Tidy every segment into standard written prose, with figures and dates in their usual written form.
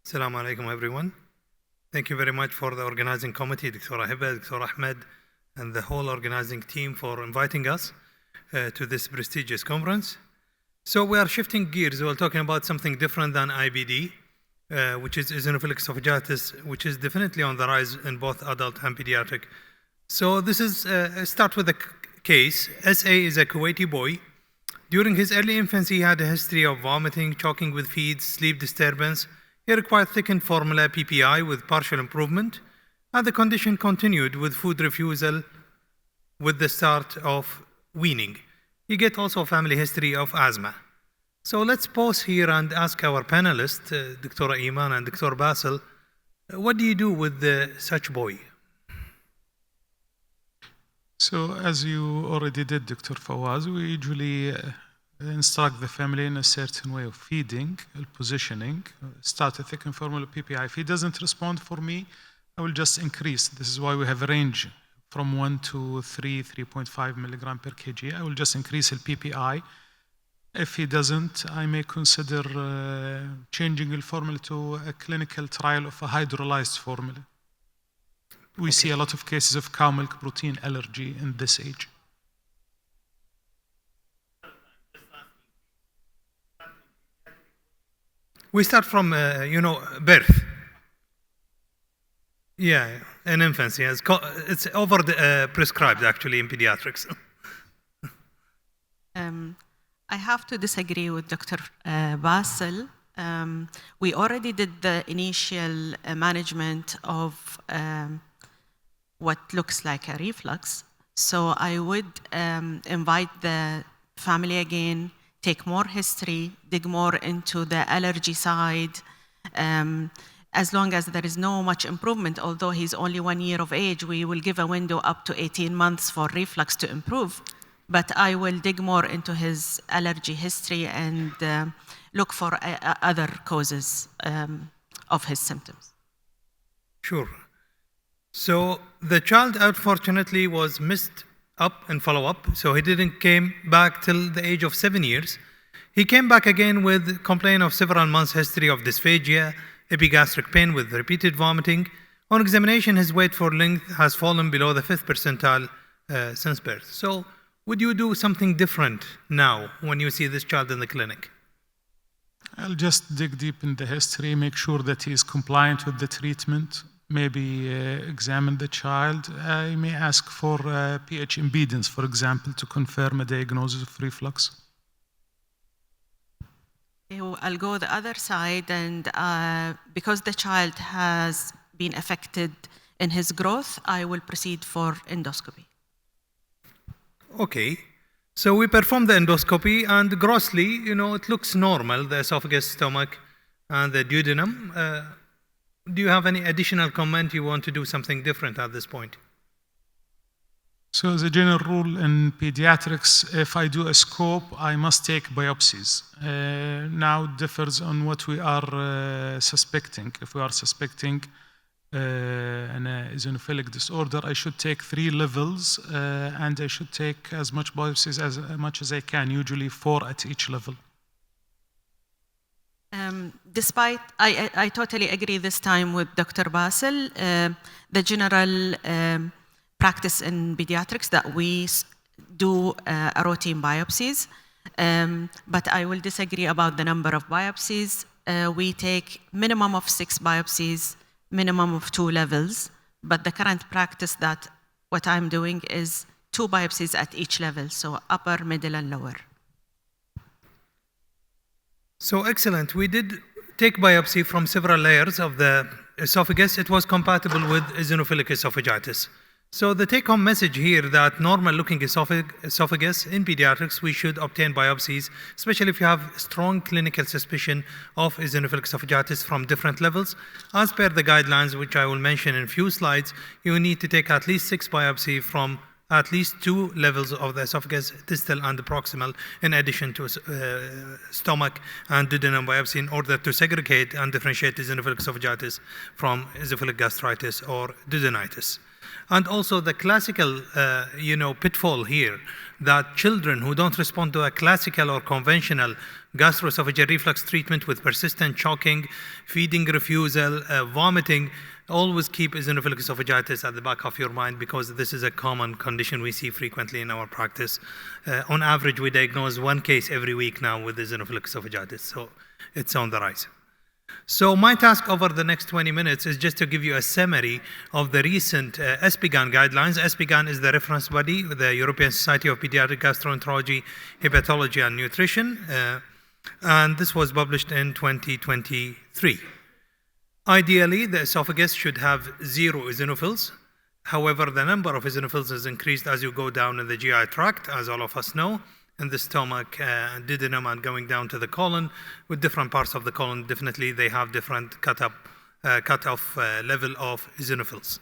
Assalamu alaikum, everyone. Thank you very much for the organizing committee, Dr. Hiba, Dr. Ahmed, and the whole organizing team for inviting us to this prestigious conference. So we are shifting gears. We're talking about something different than IBD, which is eosinophilic esophagitis, which is definitely on the rise in both adult and pediatric. So this is, start with a case. SA is a Kuwaiti boy. During his early infancy, he had a history of vomiting, choking with feeds, sleep disturbance. He required thickened formula PPI with partial improvement, and the condition continued with food refusal with the start of weaning. You get also a family history of asthma. So let's pause here and ask our panelists, Dr. Eman and Dr. Bassel, what do you do with such boy? So as you already did, Dr. Fawaz, we usually instruct the family in a certain way of feeding, positioning, start a thickened formula PPI. If he doesn't respond for me, I will just increase. This is why we have a range from 1 to 3.5 milligram per kg. I will just increase the PPI. If he doesn't, I may consider changing the formula to a clinical trial of a hydrolyzed formula. We see a lot of cases of cow milk protein allergy in this age. We start from, birth. Yeah, in infancy. It's over prescribed, actually, in pediatrics. I have to disagree with Dr. Bassel. We already did the initial management of what looks like a reflux. So I would invite the family again, take more history, dig more into the allergy side. As long as there is no much improvement, although he's only 1 year of age, we will give a window up to 18 months for reflux to improve. But I will dig more into his allergy history and look for other causes of his symptoms. Sure. So the child, unfortunately, was missed up in follow-up, so he didn't came back till the age of 7 years. He came back again with complaint of several months history of dysphagia, epigastric pain with repeated vomiting. On examination, his weight for length has fallen below the 5th percentile since birth. So would you do something different now when you see this child in the clinic? I'll just dig deep in the history, make sure that he is compliant with the treatment, maybe examine the child. I may ask for pH impedance, for example, to confirm a diagnosis of reflux. I'll go the other side, and because the child has been affected in his growth, I will proceed for endoscopy. Okay. So we perform the endoscopy, and grossly, it looks normal, the esophagus, stomach, and the duodenum. Do you have any additional comment? You want to do something different at this point? So as a general rule in pediatrics, if I do a scope, I must take biopsies. Now it differs on what we are suspecting. If we are suspecting an eosinophilic disorder, I should take 3 levels and I should take as much biopsies as much as I can, usually 4 at each level. Despite, I totally agree this time with Dr. Bassel. The general practice in pediatrics that we do a routine biopsies, but I will disagree about the number of biopsies. We take minimum of 6 biopsies, minimum of 2 levels, but the current practice that what I'm doing is 2 biopsies at each level, so upper, middle, and lower. So excellent. We did take biopsy from several layers of the esophagus. It was compatible with eosinophilic esophagitis. So the take-home message here that normal-looking esophagus in pediatrics, we should obtain biopsies, especially if you have strong clinical suspicion of eosinophilic esophagitis from different levels. As per the guidelines, which I will mention in a few slides, you need to take at least 6 biopsies from at least 2 levels of the esophagus, distal and proximal, in addition to stomach and duodenum biopsy in order to segregate and differentiate eosinophilic esophagitis from eosinophilic gastritis or duodenitis. And also the classical, pitfall here, that children who don't respond to a classical or conventional gastroesophageal reflux treatment with persistent choking, feeding refusal, vomiting. Always keep eosinophilic esophagitis at the back of your mind because this is a common condition we see frequently in our practice. On average, we diagnose 1 case every week now with eosinophilic esophagitis, so it's on the rise. So my task over the next 20 minutes is just to give you a summary of the recent SPGAN guidelines. SPGAN is the reference body, the European Society of Pediatric Gastroenterology, Hepatology and Nutrition, and this was published in 2023. Ideally, the esophagus should have 0 eosinophils. However, the number of eosinophils is increased as you go down in the GI tract, as all of us know. In the stomach, duodenum, and going down to the colon. With different parts of the colon, definitely they have different cutoff level of eosinophils.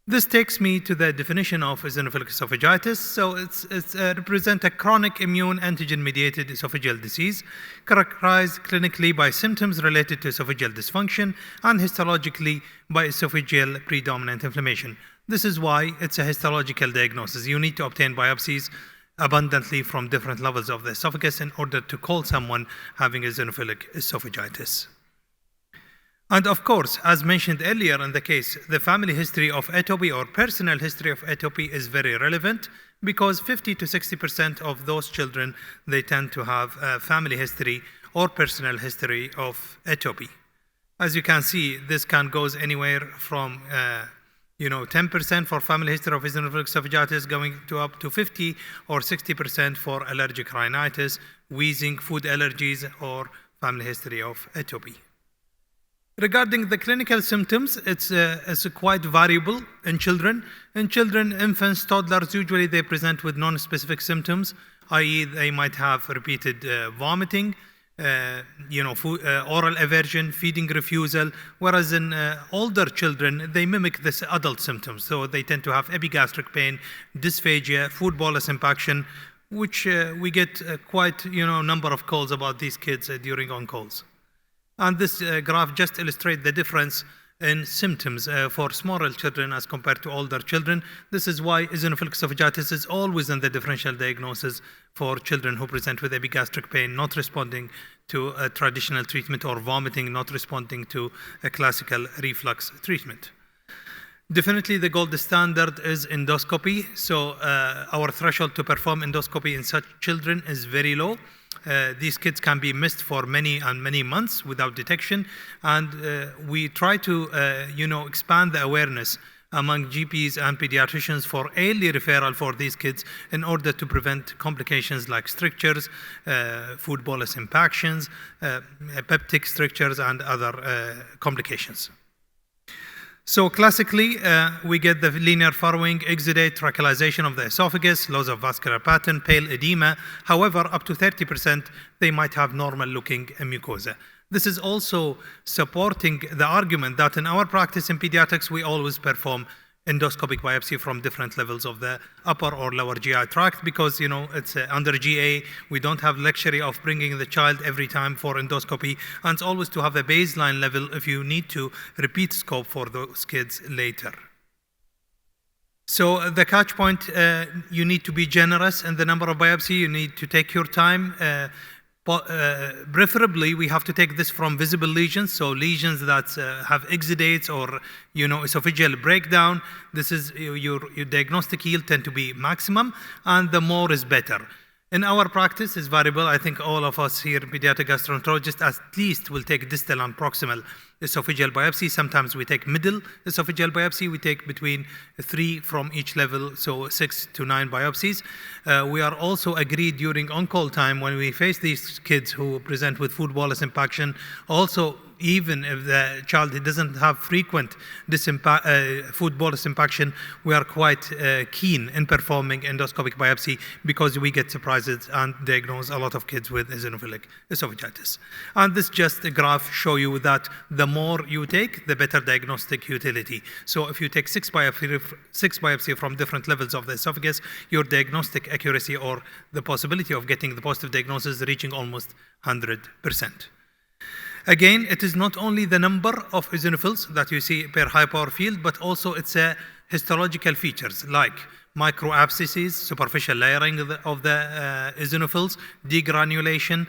This takes me to the definition of eosinophilic esophagitis. So it's represent a chronic immune antigen-mediated esophageal disease characterized clinically by symptoms related to esophageal dysfunction and histologically by esophageal predominant inflammation. This is why it's a histological diagnosis. You need to obtain biopsies abundantly from different levels of the esophagus in order to call someone having eosinophilic esophagitis. And of course, as mentioned earlier in the case, the family history of atopy or personal history of atopy is very relevant because 50 to 60% of those children, they tend to have a family history or personal history of atopy. As you can see, this goes anywhere from 10% for family history of eosinophilic esophagitis going to up to 50 or 60% for allergic rhinitis, wheezing, food allergies, or family history of atopy. Regarding the clinical symptoms, it's quite variable in children. In children, infants, toddlers, usually they present with non-specific symptoms, i.e. they might have repeated vomiting, oral aversion, feeding refusal, whereas in older children, they mimic this adult symptoms. So they tend to have epigastric pain, dysphagia, food bolus impaction, which we get quite number of calls about these kids during on-calls. And this graph just illustrates the difference in symptoms for smaller children as compared to older children. This is why eosinophilic esophagitis is always in the differential diagnosis for children who present with epigastric pain, not responding to a traditional treatment, or vomiting, not responding to a classical reflux treatment. Definitely the gold standard is endoscopy. So our threshold to perform endoscopy in such children is very low. These kids can be missed for many months without detection, and we try to expand the awareness among GPs and pediatricians for early referral for these kids in order to prevent complications like strictures, food bolus impactions, peptic strictures, and other complications. So classically, we get the linear furrowing, exudate, trachealization of the esophagus, loss of vascular pattern, pale edema. However, up to 30%, they might have normal-looking mucosa. This is also supporting the argument that in our practice in pediatrics, we always perform endoscopic biopsy from different levels of the upper or lower GI tract because, it's under GA. We don't have luxury of bringing the child every time for endoscopy, and it's always to have a baseline level if you need to repeat scope for those kids later. So the catch point, you need to be generous in the number of biopsy. You need to take your time. Preferably, we have to take this from visible lesions, so lesions that have exudates or esophageal breakdown. This is your diagnostic yield tend to be maximum, and the more is better. In our practice, it's variable. I think all of us here, pediatric gastroenterologists, at least will take distal and proximal esophageal biopsy. Sometimes we take middle esophageal biopsy. We take between 3 from each level, so 6 to 9 biopsies. We are also agreed during on-call time when we face these kids who present with food bolus impaction. Also, even if the child doesn't have frequent food bolus impaction, we are quite keen in performing endoscopic biopsy because we get surprises and diagnose a lot of kids with eosinophilic esophagitis. And this just a graph show you that the more you take, the better diagnostic utility. So if you take 6 biopsy from different levels of the esophagus, your diagnostic accuracy or the possibility of getting the positive diagnosis is reaching almost 100%. Again, it is not only the number of eosinophils that you see per high power field, but also it's a histological features like microabscesses, superficial layering of the eosinophils, degranulation,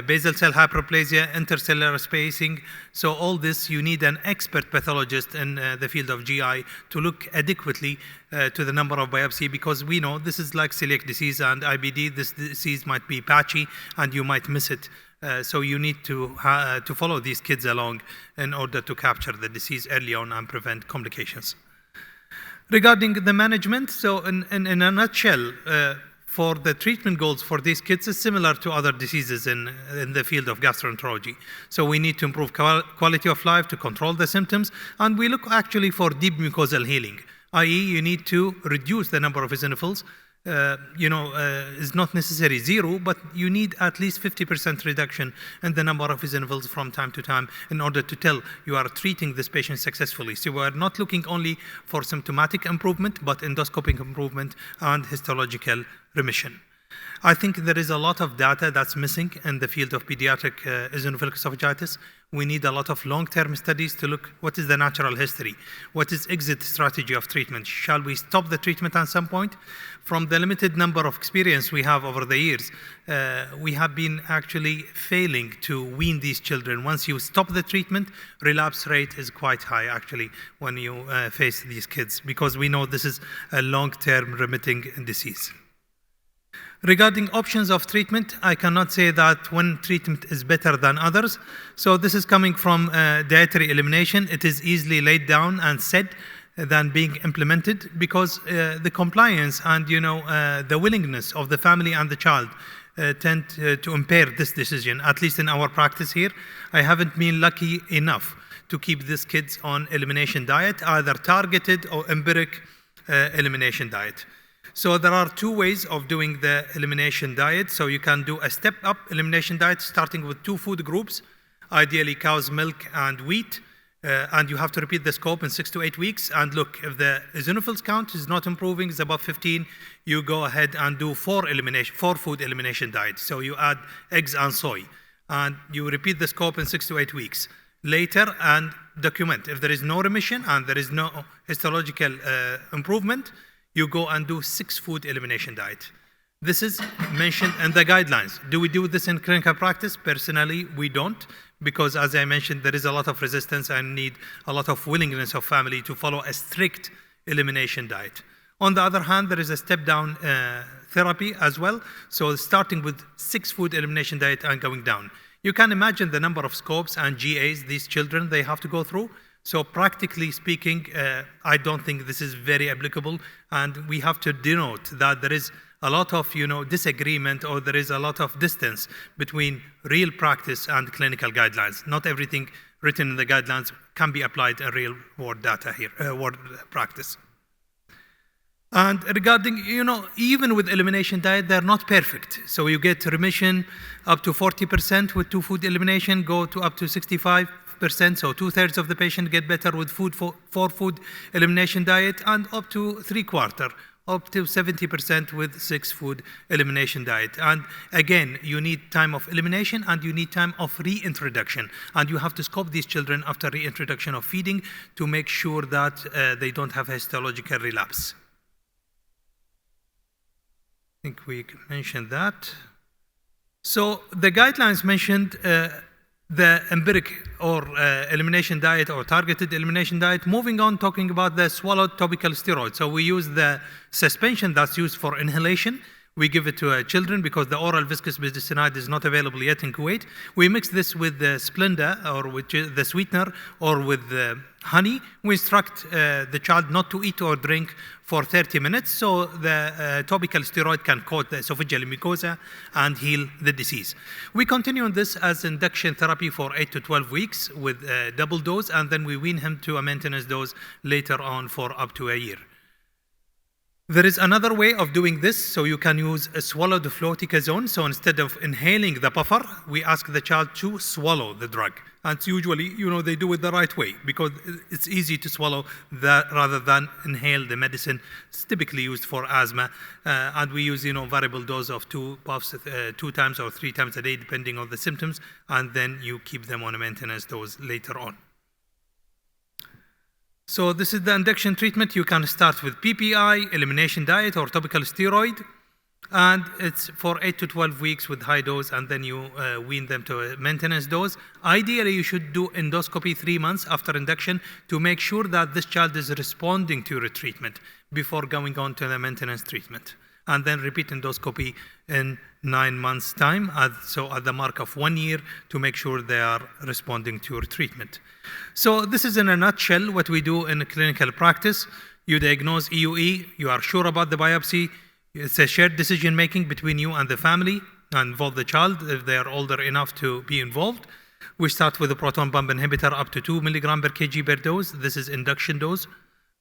basal cell hyperplasia, intercellular spacing. So all this, you need an expert pathologist in the field of GI to look adequately to the number of biopsy, because we know this is like celiac disease and IBD. This disease might be patchy and you might miss it. So you need to follow these kids along in order to capture the disease early on and prevent complications. Regarding the management, so in a nutshell, for the treatment goals for these kids is similar to other diseases in the field of gastroenterology. So we need to improve quality of life, to control the symptoms, and we look actually for deep mucosal healing, i.e. you need to reduce the number of eosinophils. Is not necessary 0, but you need at least 50% reduction in the number of eosinophils from time to time in order to tell you are treating this patient successfully. So we are not looking only for symptomatic improvement, but endoscopic improvement and histological remission. I think there is a lot of data that's missing in the field of pediatric eosinophilic esophagitis. We need a lot of long-term studies to look what is the natural history, what is exit strategy of treatment. Shall we stop the treatment at some point? From the limited number of experience we have over the years, we have been actually failing to wean these children. Once you stop the treatment, relapse rate is quite high actually when you face these kids, because we know this is a long-term remitting disease. Regarding options of treatment, I cannot say that one treatment is better than others. So this is coming from dietary elimination. It is easily laid down and said than being implemented, because the compliance and the willingness of the family and the child tend to impair this decision. At least in our practice here, I haven't been lucky enough to keep these kids on elimination diet, either targeted or empiric elimination diet. So there are 2 ways of doing the elimination diet. So you can do a step-up elimination diet starting with 2 food groups, ideally cow's milk and wheat, and you have to repeat the scope in 6 to 8 weeks. And look, if the eosinophils count is not improving, it's above 15, you go ahead and do 4 food elimination diet. So you add eggs and soy, and you repeat the scope in 6 to 8 weeks later and document. If there is no remission and there is no histological improvement, you go and do 6 food elimination diet. This is mentioned in the guidelines. Do we do this in clinical practice? Personally, we don't, because as I mentioned, there is a lot of resistance and need a lot of willingness of family to follow a strict elimination diet. On the other hand, there is a step-down therapy as well. So starting with 6 food elimination diet and going down. You can imagine the number of scopes and GAs these children, they have to go through. So practically speaking, I don't think this is very applicable, and we have to denote that there is a lot of disagreement, or there is a lot of distance between real practice and clinical guidelines. Not everything written in the guidelines can be applied in real world data here, world practice. And regarding, even with elimination diet, they're not perfect. So you get remission up to 40% with 2 food elimination, go to up to 65%. So 2/3 of the patient get better with 4 food elimination diet, and up to 3/4, up to 70% with 6 food elimination diet. And again, you need time of elimination and you need time of reintroduction. And you have to scope these children after reintroduction of feeding to make sure that they don't have histological relapse. I think we mentioned that. So the guidelines mentioned the empiric or elimination diet or targeted elimination diet. Moving on, talking about the swallowed topical steroid. So we use the suspension that's used for inhalation. We give it to children because the oral viscous budesonide is not available yet in Kuwait. We mix this with the Splenda, or with the sweetener, or with the honey. We instruct the child not to eat or drink for 30 minutes so the topical steroid can coat the esophageal mucosa and heal the disease. We continue on this as induction therapy for 8 to 12 weeks with a double dose, and then we wean him to a maintenance dose later on for up to a year. There is another way of doing this, so you can use a swallowed fluticasone. So instead of inhaling the buffer, we ask the child to swallow the drug. And usually, they do it the right way because it's easy to swallow that rather than inhale the medicine. It's typically used for asthma, and we use, variable dose of 2 puffs 2 times or 3 times a day, depending on the symptoms, and then you keep them on a maintenance dose later on. So this is the induction treatment. You can start with PPI, elimination diet, or topical steroid. And it's for 8 to 12 weeks with high dose, and then you wean them to a maintenance dose. Ideally, you should do endoscopy 3 months after induction to make sure that this child is responding to your treatment before going on to the maintenance treatment. And then repeat endoscopy in 9 months' time, so at the mark of 1 year, to make sure they are responding to your treatment. So this is in a nutshell what we do in clinical practice. You diagnose EOE, you are sure about the biopsy. It's a shared decision-making between you and the family, and involve the child if they are older enough to be involved. We start with a proton pump inhibitor up to 2 milligram per kg per dose. This is induction dose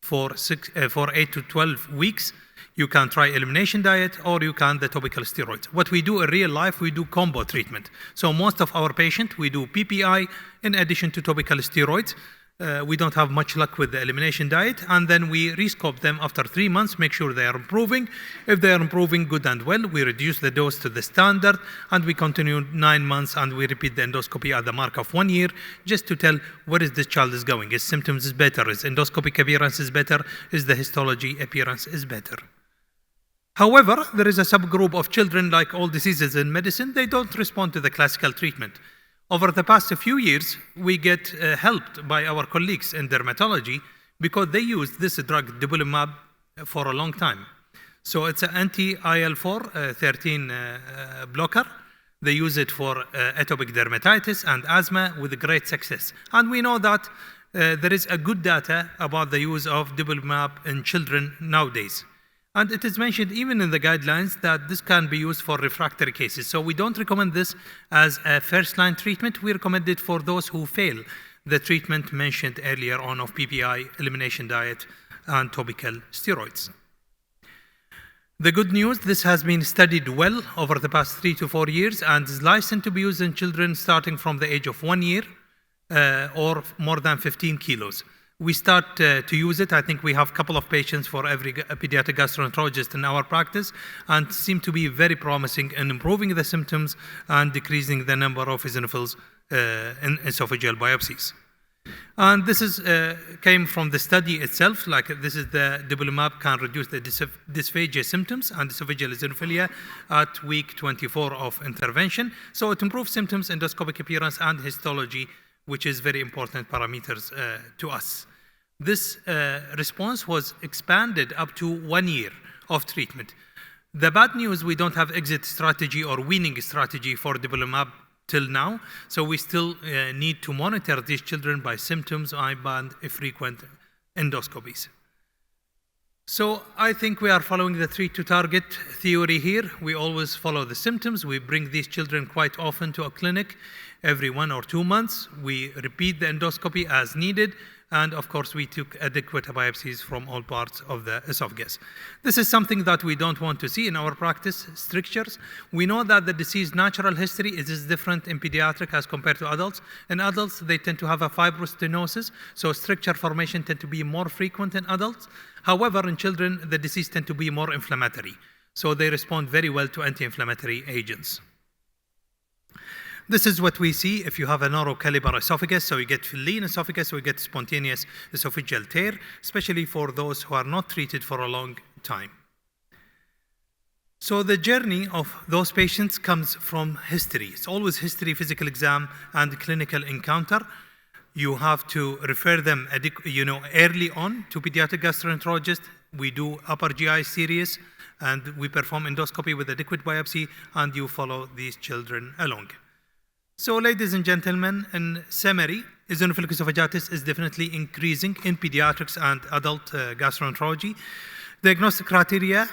for 8 to 12 weeks. You can try elimination diet, or you can the topical steroids. What we do in real life, we do combo treatment. So most of our patients, we do PPI in addition to topical steroids. We don't have much luck with the elimination diet, and then we rescope them after 3 months, make sure they are improving. If they are improving good and well, we reduce the dose to the standard, and we continue 9 months, and we repeat the endoscopy at the mark of 1 year, just to tell where is this child is going. His symptoms is better, his endoscopic appearance is better, is the histology appearance is better. However, there is a subgroup of children, like all diseases in medicine, they don't respond to the classical treatment. Over the past few years, we get helped by our colleagues in dermatology because they use this drug, Buhamra, for a long time. So it's an anti-IL-4 13 blocker. They use it for atopic dermatitis and asthma with great success. And we know that there is a good data about the use of Buhamra in children nowadays. And it is mentioned even in the guidelines that this can be used for refractory cases. So we don't recommend this as a first-line treatment. We recommend it for those who fail the treatment mentioned earlier on of PPI, elimination diet, and topical steroids. The good news, this has been studied well over the past 3 to 4 years and is licensed to be used in children starting from the age of 1 year or more than 15 kilos. We start to use it. I think we have a couple of patients for every pediatric gastroenterologist in our practice, and seem to be very promising in improving the symptoms and decreasing the number of eosinophils in esophageal biopsies. And this is came from the study itself. Like this is the Buhamra can reduce the dysphagia symptoms and esophageal eosinophilia at week 24 of intervention. So it improves symptoms, endoscopic appearance, and histology, which is very important parameters to us. This response was expanded up to 1 year of treatment. The bad news, we don't have exit strategy or weaning strategy for Buhamra till now, so we still need to monitor these children by symptoms and frequent endoscopies. So I think we are following the treat to target theory here. We always follow the symptoms. We bring these children quite often to a clinic every 1 or 2 months. We repeat the endoscopy as needed. And of course, we took adequate biopsies from all parts of the esophagus. This is something that we don't want to see in our practice strictures. We know that the disease natural history is different in pediatric as compared to adults. In adults, they tend to have a fibrostenosis, so stricture formation tend to be more frequent in adults. However, in children, the disease tend to be more inflammatory, so they respond very well to anti-inflammatory agents. This is what we see if you have a narrow caliber esophagus, so you get lean esophagus, or you get spontaneous esophageal tear, especially for those who are not treated for a long time. So the journey of those patients comes from history. It's always history, physical exam, and clinical encounter. You have to refer them early on to pediatric gastroenterologist. We do upper GI series, and we perform endoscopy with adequate biopsy, and you follow these children along. So, ladies and gentlemen, in summary, eosinophilic esophagitis is definitely increasing in pediatrics and adult gastroenterology. Diagnostic criteria,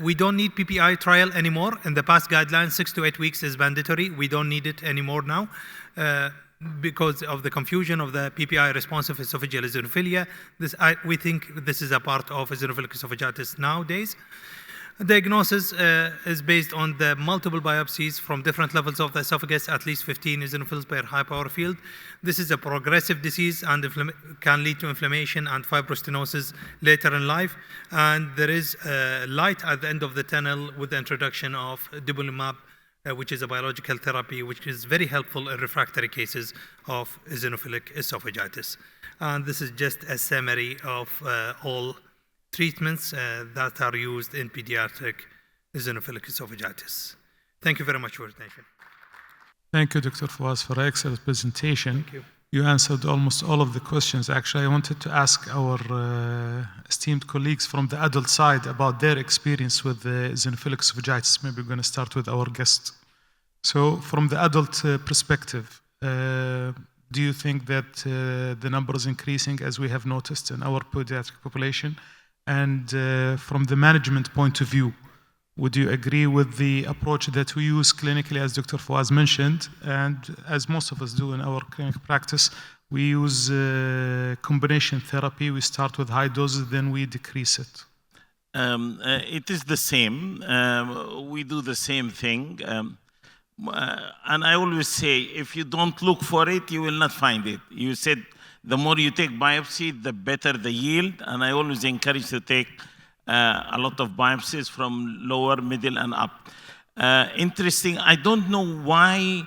we don't need PPI trial anymore. In the past guidelines, 6 to 8 weeks is mandatory. We don't need it anymore now because of the confusion of the PPI responsive esophageal eosinophilia. We think this is a part of eosinophilic esophagitis nowadays. Diagnosis is based on the multiple biopsies from different levels of the esophagus, at least 15 eosinophils per high power field. This is a progressive disease and can lead to inflammation and fibrostenosis later in life. And there is light at the end of the tunnel with the introduction of Buhamra, which is a biological therapy, which is very helpful in refractory cases of eosinophilic esophagitis. And this is just a summary of all treatments that are used in pediatric eosinophilic esophagitis. Thank you very much for your attention. Thank you, Dr. Fawaz, for an excellent presentation. Thank you. You answered almost all of the questions. Actually, I wanted to ask our esteemed colleagues from the adult side about their experience with the eosinophilic esophagitis. Maybe we're going to start with our guest. So, from the adult perspective, do you think that the number is increasing as we have noticed in our pediatric population? And from the management point of view, would you agree with the approach that we use clinically, as Dr. Fawaz mentioned, and as most of us do in our clinical practice, we use combination therapy. We start with high doses, then we decrease it. It is the same. We do the same thing. And I always say, if you don't look for it, you will not find it. You said the more you take biopsy, the better the yield. And I always encourage to take a lot of biopsies from lower, middle, and up. Interesting, I don't know why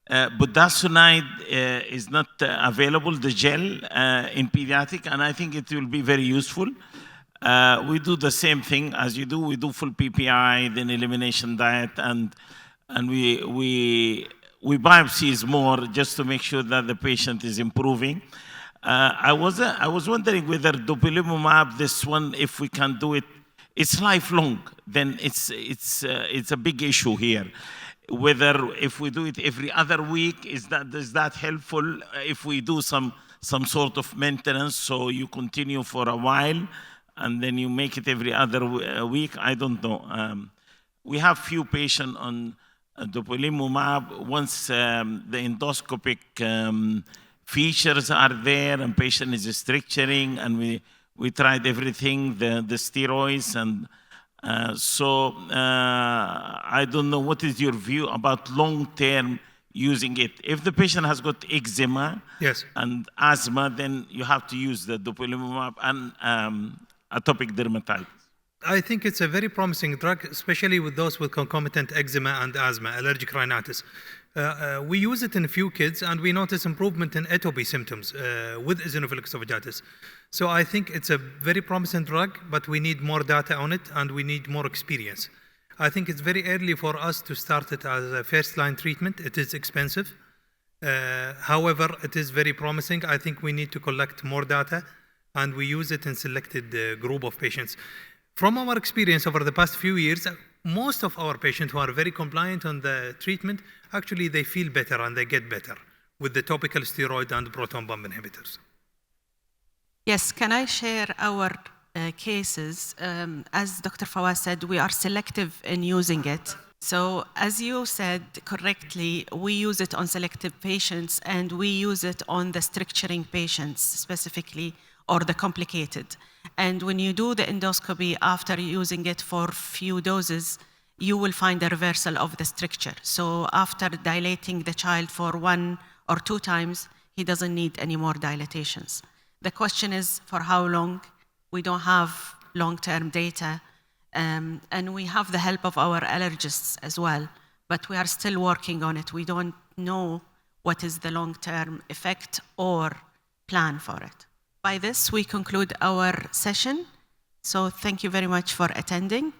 budesonide is not available, the gel, in pediatric, and I think it will be very useful. We do the same thing as you do. We do full PPI, then elimination diet, and we biopsies more just to make sure that the patient is improving. I was wondering whether dupilumab, this one, if we can do it, it's lifelong, then it's a big issue here. Whether if we do it every other week, is that helpful? If we do some sort of maintenance, so you continue for a while, and then you make it every other week, I don't know. We have few patients on dupilumab. Once the endoscopic features are there and patient is stricturing, and we tried everything, the steroids, and so I don't know, what is your view about long-term using it? If the patient has got eczema and asthma, then you have to use the dupilumab and atopic dermatitis. I think it's a very promising drug, especially with those with concomitant eczema and asthma, allergic rhinitis. We use it in a few kids, and we notice improvement in atopy symptoms with eosinophilic esophagitis. So I think it's a very promising drug, but we need more data on it, and we need more experience. I think it's very early for us to start it as a first-line treatment. It is expensive. However, it is very promising. I think we need to collect more data, and we use it in selected group of patients. From our experience over the past few years, most of our patients who are very compliant on the treatment, actually they feel better and they get better with the topical steroid and proton pump inhibitors. Yes, can I share our cases? As Dr. Fawaz said, we are selective in using it. So as you said correctly, we use it on selective patients, and we use it on the stricturing patients specifically, or the complicated. And when you do the endoscopy after using it for few doses, you will find a reversal of the stricture. So after dilating the child for 1 or 2 times, he doesn't need any more dilatations. The question is for how long? We don't have long-term data, and we have the help of our allergists as well, but we are still working on it. We don't know what is the long-term effect or plan for it. By this, we conclude our session. So thank you very much for attending.